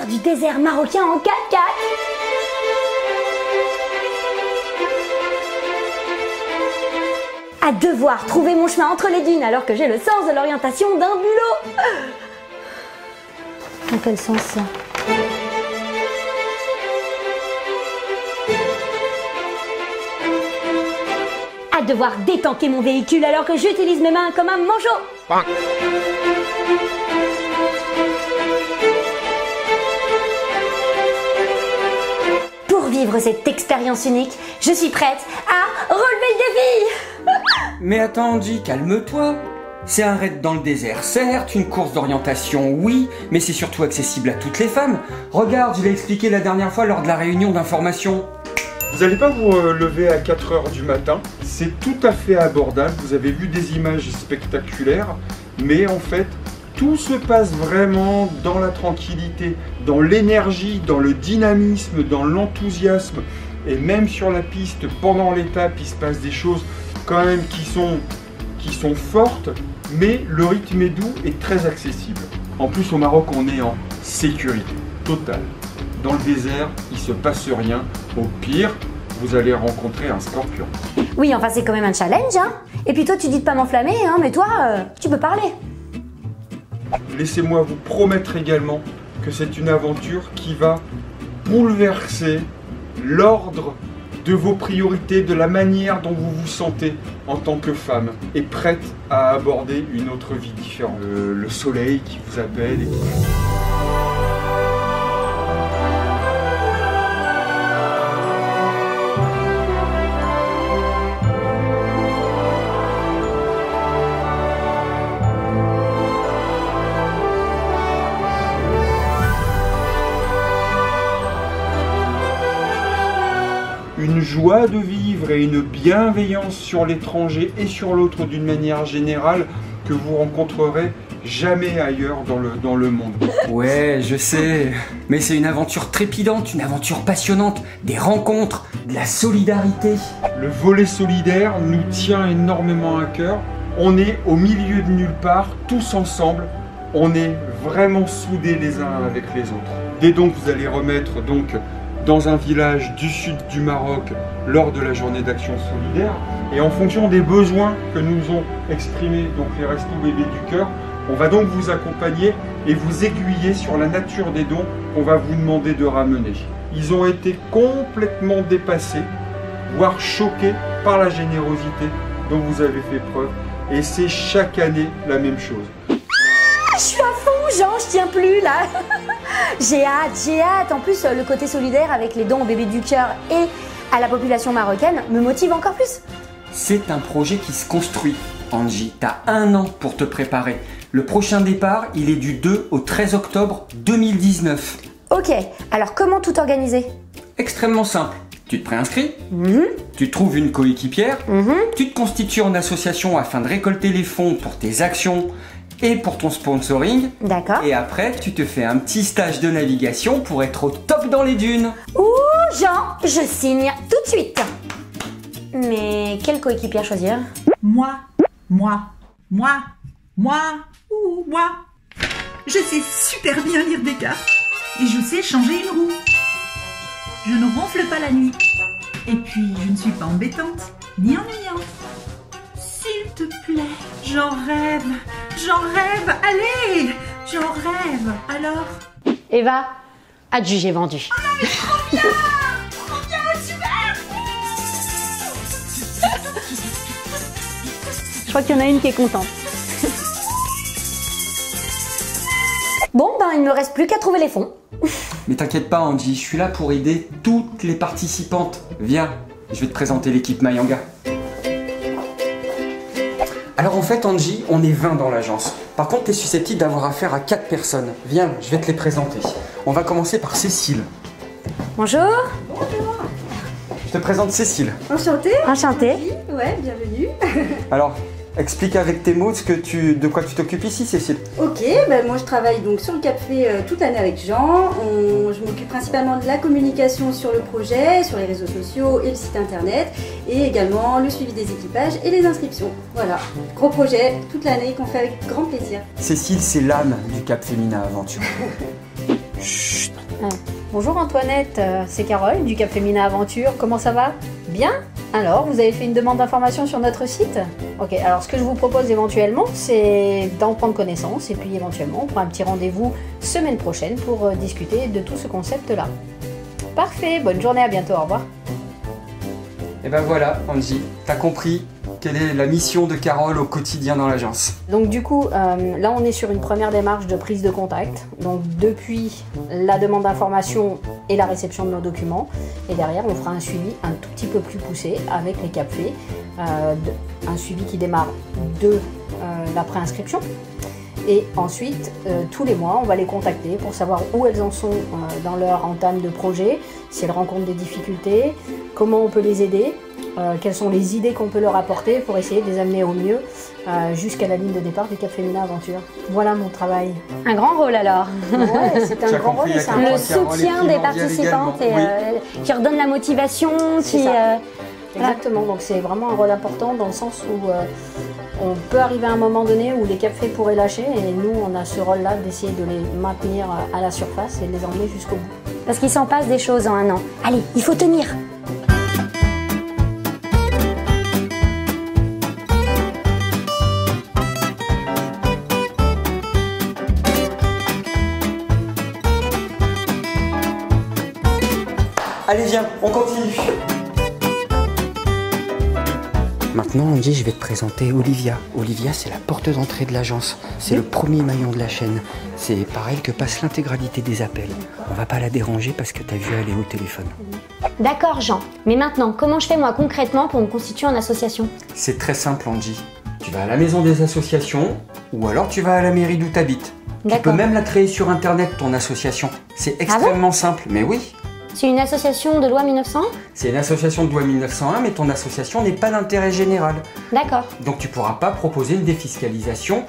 travers du désert marocain en 4x4. À devoir trouver mon chemin entre les dunes alors que j'ai le sens de l'orientation d'un bulot. Dans quel sens ça? À devoir détanker mon véhicule alors que j'utilise mes mains comme un manchot. Pour vivre cette expérience unique, je suis prête à relever le défi. Mais attends Angie, calme-toi. C'est un raid dans le désert, certes, une course d'orientation, oui, mais c'est surtout accessible à toutes les femmes. Regarde, je l'ai expliqué la dernière fois lors de la réunion d'information. Vous n'allez pas vous lever à 4 h du matin, c'est tout à fait abordable, vous avez vu des images spectaculaires, mais en fait, tout se passe vraiment dans la tranquillité, dans l'énergie, dans le dynamisme, dans l'enthousiasme, et même sur la piste, pendant l'étape, il se passe des choses quand même qui sont fortes, mais le rythme est doux et très accessible. En plus, au Maroc, on est en sécurité totale. Dans le désert, il se passe rien. Au pire, vous allez rencontrer un scorpion. Oui, enfin c'est quand même un challenge, hein. Et puis toi, tu dis de pas m'enflammer, hein, mais toi, tu peux parler. Laissez-moi vous promettre également que c'est une aventure qui va bouleverser l'ordre de vos priorités, de la manière dont vous vous sentez en tant que femme et prête à aborder une autre vie différente. Le soleil qui vous appelle et qui... Une joie de vivre et une bienveillance sur l'étranger et sur l'autre d'une manière générale que vous rencontrerez jamais ailleurs dans le monde. Ouais, je sais, mais c'est une aventure trépidante, une aventure passionnante, des rencontres, de la solidarité. Le volet solidaire nous tient énormément à cœur. On est au milieu de nulle part, tous ensemble. On est vraiment soudés les uns avec les autres. Des dons que vous allez remettre donc dans un village du sud du Maroc lors de la journée d'action solidaire. Et en fonction des besoins que nous ont exprimés donc les Restos Bébés du Cœur, on va donc vous accompagner et vous aiguiller sur la nature des dons qu'on va vous demander de ramener. Ils ont été complètement dépassés, voire choqués par la générosité dont vous avez fait preuve. Et c'est chaque année la même chose. Je suis à fond, Jean, je tiens plus là. J'ai hâte. En plus, le côté solidaire avec les dons aux bébés du cœur et à la population marocaine me motive encore plus. C'est un projet qui se construit, Angie. T'as 1 an pour te préparer. Le prochain départ, il est du 2 au 13 octobre 2019. Ok, alors comment tout organiser? Extrêmement simple. Tu te préinscris, tu trouves une coéquipière, tu te constitues en association afin de récolter les fonds pour tes actions et pour ton sponsoring. D'accord. Et après, tu te fais un petit stage de navigation pour être au top dans les dunes. Ouh, Jean, je signe tout de suite. Mais quelle coéquipière choisir? Moi. Je sais super bien lire des cartes et je sais changer une roue. Je ne ronfle pas la nuit. Et puis, je ne suis pas embêtante, ni ennuyante. S'il te plaît, j'en rêve, allez, j'en rêve, alors. Eva, adjugé vendu. Oh non, mais trop bien, super. Je crois qu'il y en a une qui est contente. Bon, ben il ne me reste plus qu'à trouver les fonds. Mais t'inquiète pas Angie, je suis là pour aider toutes les participantes. Viens, je vais te présenter l'équipe Mayanga. Alors en fait Angie, on est 20 dans l'agence. Par contre, t'es susceptible d'avoir affaire à 4 personnes. Viens, je vais te les présenter. On va commencer par Cécile. Bonjour. Bonjour. Je te présente Cécile. Enchantée. Enchantée. Ouais, bienvenue. Alors, explique avec tes mots de quoi tu t'occupes ici, Cécile. Ok, ben moi je travaille donc sur le Cap Fait toute l'année avec Jean. Je m'occupe principalement de la communication sur le projet, sur les réseaux sociaux et le site internet, et également le suivi des équipages et les inscriptions. Voilà, gros projet toute l'année qu'on fait avec grand plaisir. Cécile, c'est l'âme du Cap Féminin Aventure. Chut. Bonjour Antoinette, c'est Carole du Cap Féminin Aventure, comment ça va? Bien? Alors, vous avez fait une demande d'information sur notre site? Ok, alors ce que je vous propose éventuellement, c'est d'en prendre connaissance et puis éventuellement on prend un petit rendez-vous semaine prochaine pour discuter de tout ce concept-là. Parfait, bonne journée, à bientôt, au revoir. Et ben voilà, Angie, t'as compris quelle est la mission de Carole au quotidien dans l'agence. Donc du coup, là on est sur une première démarche de prise de contact. Donc depuis la demande d'information et la réception de nos documents. Et derrière, on fera un suivi un tout petit peu plus poussé avec les CAPFE. Un suivi qui démarre de la préinscription. Et ensuite, tous les mois, on va les contacter pour savoir où elles en sont dans leur entame de projet, si elles rencontrent des difficultés, comment on peut les aider, quelles sont les idées qu'on peut leur apporter pour essayer de les amener au mieux jusqu'à la ligne de départ du Cap Féminin Aventure. Voilà mon travail. Un grand rôle alors. Ouais, c'est un grand rôle et c'est un Le soutien des participantes et qui redonne la motivation, qui... Exactement, donc c'est vraiment un rôle important dans le sens où on peut arriver à un moment donné où les CAPFE pourraient lâcher et nous on a ce rôle-là d'essayer de les maintenir à la surface et de les emmener jusqu'au bout. Parce qu'il s'en passe des choses en un an. Allez, il faut tenir. Allez viens, on continue. Maintenant, Angie, je vais te présenter Olivia. Olivia, c'est la porte d'entrée de l'agence. C'est le premier maillon de la chaîne. C'est par elle que passe l'intégralité des appels. On va pas la déranger parce que t'as vu, elle est au téléphone. D'accord, Jean. Mais maintenant, comment je fais moi concrètement pour me constituer en association? C'est très simple, Angie. Tu vas à la maison des associations ou alors tu vas à la mairie d'où t'habites. Tu peux même la créer sur Internet, ton association. C'est extrêmement simple, mais oui. C'est une association de loi 1901? C'est une association de loi 1901, mais ton association n'est pas d'intérêt général. D'accord. Donc tu pourras pas proposer une défiscalisation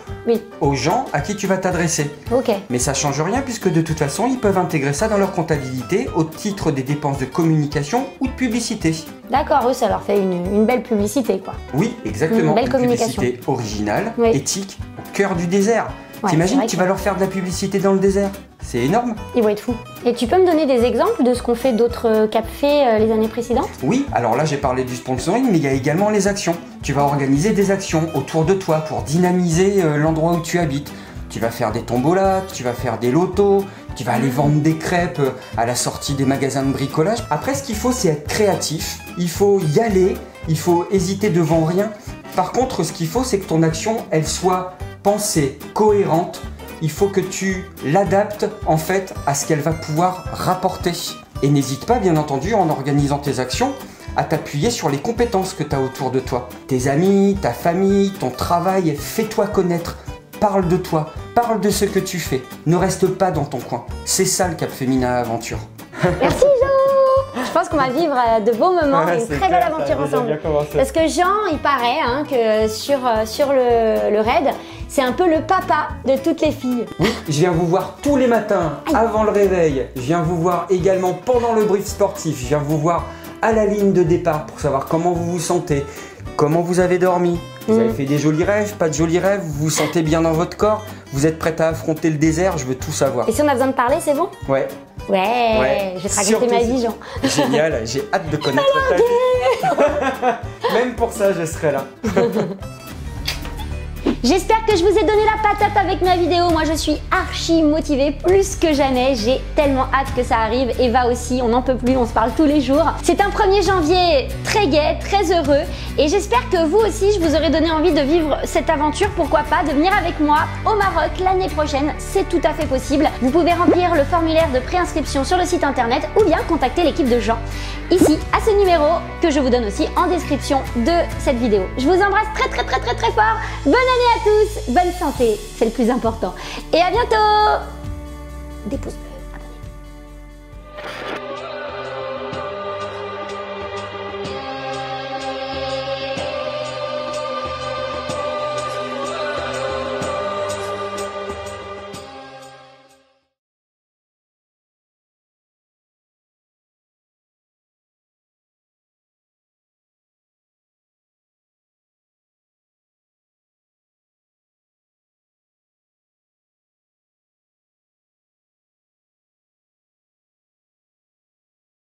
aux gens à qui tu vas t'adresser. Ok. Mais ça change rien puisque de toute façon, ils peuvent intégrer ça dans leur comptabilité au titre des dépenses de communication ou de publicité. D'accord, eux, ça leur fait une belle publicité, quoi. Oui, exactement. Une belle communication. Publicité originale, éthique, au cœur du désert. Ouais, t'imagines, tu vas leur faire de la publicité dans le désert. C'est énorme. Ils vont être fous. Et tu peux me donner des exemples de ce qu'ont fait d'autres CAPFE les années précédentes? Oui, alors là j'ai parlé du sponsoring, mais il y a également les actions. Tu vas organiser des actions autour de toi pour dynamiser l'endroit où tu habites. Tu vas faire des tombolas, tu vas faire des lotos, tu vas aller vendre des crêpes à la sortie des magasins de bricolage. Après, ce qu'il faut, c'est être créatif. Il faut y aller, il faut hésiter devant rien. Par contre, ce qu'il faut, c'est que ton action, elle soit pensée, cohérente. Il faut que tu l'adaptes en fait à ce qu'elle va pouvoir rapporter. Et n'hésite pas, bien entendu, en organisant tes actions, à t'appuyer sur les compétences que tu as autour de toi. Tes amis, ta famille, ton travail, fais-toi connaître. Parle de toi, parle de ce que tu fais. Ne reste pas dans ton coin. C'est ça le Cap Féminin Aventure. Merci Jean. Je pense qu'on va vivre de beaux moments et une très belle aventure ensemble. Parce que Jean, il paraît que sur le raid, c'est un peu le papa de toutes les filles. Oui, je viens vous voir tous les matins avant le réveil. Je viens vous voir également pendant le brief sportif. Je viens vous voir à la ligne de départ pour savoir comment vous vous sentez, comment vous avez dormi. Vous avez fait des jolis rêves, pas de jolis rêves, vous vous sentez bien dans votre corps, vous êtes prête à affronter le désert, je veux tout savoir. Et si on a besoin de parler, c'est bon? Ouais. Ouais, je vais te raconter ma vie, Jean. Génial, j'ai hâte de connaître ta vie. Même pour ça, je serai là. J'espère que je vous ai donné la patate avec ma vidéo. Moi, je suis archi motivée plus que jamais. J'ai tellement hâte que ça arrive. Eva aussi, on n'en peut plus, on se parle tous les jours. C'est un 1er janvier très gai, très heureux. Et j'espère que vous aussi, je vous aurai donné envie de vivre cette aventure. Pourquoi pas de venir avec moi au Maroc l'année prochaine. C'est tout à fait possible. Vous pouvez remplir le formulaire de préinscription sur le site internet ou bien contacter l'équipe de Jean ici à ce numéro que je vous donne aussi en description de cette vidéo. Je vous embrasse très fort. Bonne année à tous, bonne santé, c'est le plus important. Et à bientôt. Des pouces bleus.